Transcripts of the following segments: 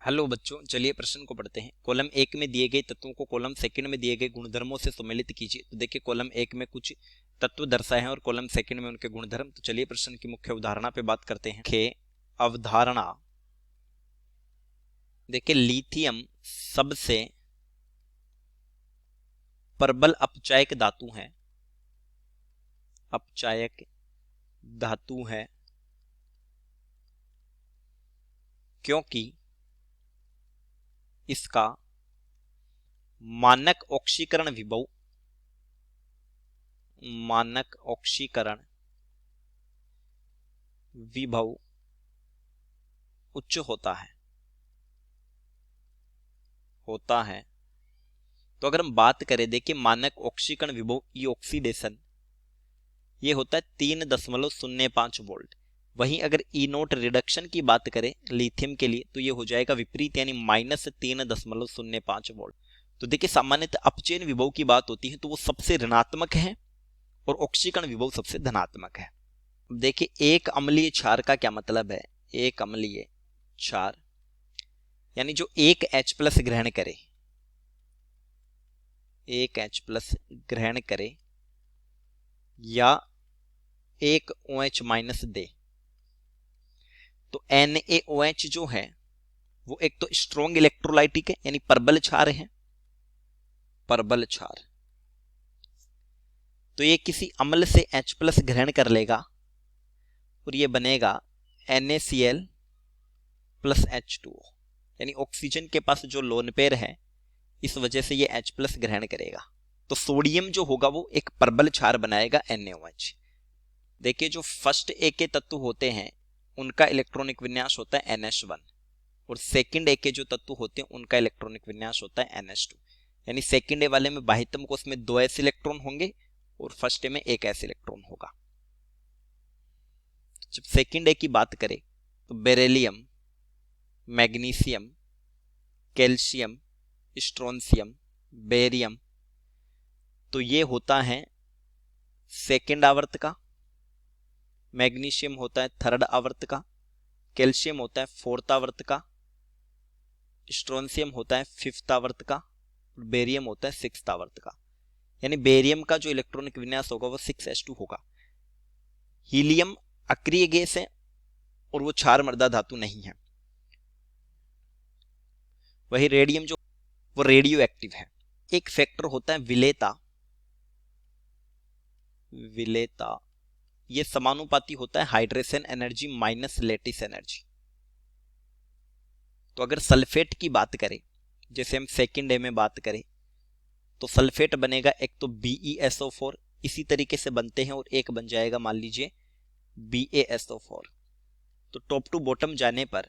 Hello बच्चों, चलिए प्रश्न को पढ़ते हैं। कॉलम एक में दिए गए तत्वों को कॉलम सेकंड में दिए गए गुणधर्मों से सम्मिलित कीजिए। तो देखिए, कॉलम एक में कुछ तत्व दर्शाए हैं और कॉलम सेकंड में उनके गुणधर्म। तो चलिए प्रश्न की मुख्य अवधारणा पे बात करते हैं। मुख्य अवधारणा, देखिए लिथियम सबसे प्रबल अपचायक धातु है। अपचायक धातु है क्योंकि इसका मानक ऑक्सीकरण विभव उच्च होता है। तो अगर हम बात करें, देखिए मानक ऑक्सीकरण विभव ई ऑक्सीडेशन ये होता है 3.05 वोल्ट। वहीं अगर ई नोट रिडक्शन की बात करें लिथियम के लिए तो ये हो जाएगा विपरीत, यानी -3.05 वोल्ट। तो देखिए, सामान्यतः अपचयन विभव की बात होती है तो वो सबसे ऋणात्मक है और ऑक्सीकरण विभव सबसे धनात्मक है। देखिए, एक अम्लीय क्षार का क्या मतलब है। एक अम्लीय क्षार यानी जो एक H+ ग्रहण करे, एक H+ ग्रहण करे या एक OH- दे, तो NaOH जो है वो एक तो स्ट्रॉन्ग इलेक्ट्रोलाइटिक है यानी प्रबल क्षार है। प्रबल क्षार तो ये किसी अम्ल से H+ ग्रहण कर लेगा और ये बनेगा NaCl+H2O, यानी ऑक्सीजन के पास जो लोन पेयर है इस वजह से ये H+ ग्रहण करेगा। तो सोडियम जो होगा वो एक प्रबल क्षार बनाएगा NaOH। देखिए, जो फर्स्ट ए के तत्व होते हैं उनका इलेक्ट्रॉनिक विन्यास होता है NH1 और सेकंड ए के जो तत्व होते हैं उनका इलेक्ट्रॉनिक विन्यास होता है NH2। यानी सेकंड ए वाले में बाह्यतम कोश में 2 s इलेक्ट्रॉन होंगे और फर्स्ट ए में 1 s इलेक्ट्रॉन होगा। जब सेकंड ए की बात करें तो beryllium, magnesium, calcium, strontium, barium, तो ये होता है सेकंड आवर्त का। मैग्नीशियम होता है थर्ड आवर्त का, कैल्शियम होता है फोर्थ आवर्त का, स्ट्रोंशियम होता है फिफ्थ आवर्त का, बेरियम होता है सिक्स्थ आवर्त का। यानी बेरियम का जो इलेक्ट्रॉनिक विन्यास होगा वो 6s2 होगा। हीलियम अक्रिय गैस है और वो क्षार मर्दा धातु नहीं है। वही रेडियम जो वो रेडियो एक्टिव है। एक फैक्टर होता है विलेयता। ये समानुपाती होता है hydration energy minus lattice energy. तो अगर सल्फेट की बात करें, जैसे हम सेकंड ए में बात करें, तो सल्फेट बनेगा एक तो BeSO4, इसी तरीके से बनते हैं, और एक बन जाएगा मान लीजिए BaSO4। तो टॉप टू बॉटम जाने पर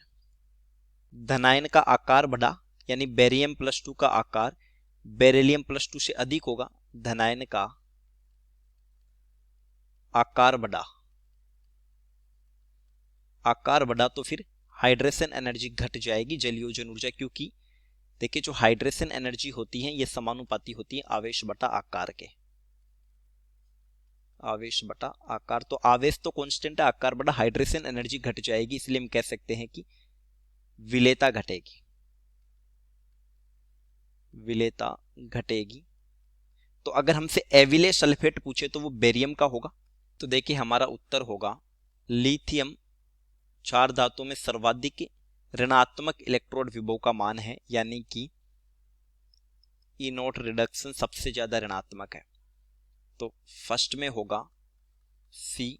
धनायन का आकार बढ़ा, यानी बेरियम+2 का आकार बेरिलियम+2 से अधिक होगा। धनायन का आकार बढ़ा तो फिर हाइड्रेशन एनर्जी घट जाएगी, जलयोजन ऊर्जा, क्योंकि देखिए जो हाइड्रेशन एनर्जी होती है ये समानुपाती होती है आवेश बटा आकार के। आवेश बटा आकार, तो आवेश तो कांस्टेंट है, आकार बटा हाइड्रेशन एनर्जी घट जाएगी, इसलिए हम कह सकते हैं कि विलेयता घटेगी। तो अगर हमसे एविले सल्फेट पूछे तो वो बेरियम का होगा। तो देखिए हमारा उत्तर होगा लिथियम क्षार धातु में सर्वाधिक ऋणात्मक इलेक्ट्रोड विभव का मान है, यानी कि ई नोट रिडक्शन सबसे ज्यादा ऋणात्मक है। तो फर्स्ट में होगा C।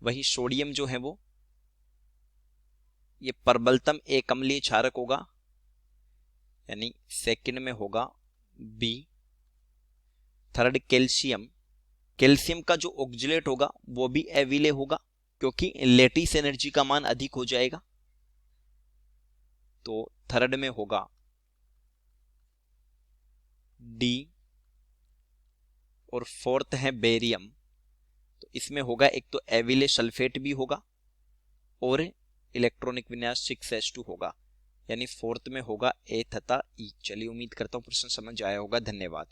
वही सोडियम जो है वो ये प्रबलतम एक अम्लीय क्षारक होगा, यानी सेकंड में होगा B। थर्ड कैल्शियम का जो ऑक्जिलेट होगा वो भी एविले होगा, क्योंकि लेटिस एनर्जी का मान अधिक हो जाएगा। तो थर्ड में होगा D और फोर्थ है बेरियम। तो इसमें होगा एक तो एविले सल्फेट भी होगा और इलेक्ट्रॉनिक विन्यास 6s2 होगा, यानी फोर्थ में होगा A तथा E। चलिए उम्मीद करता हूं प्रश्न समझ आया होगा। धन्यवाद।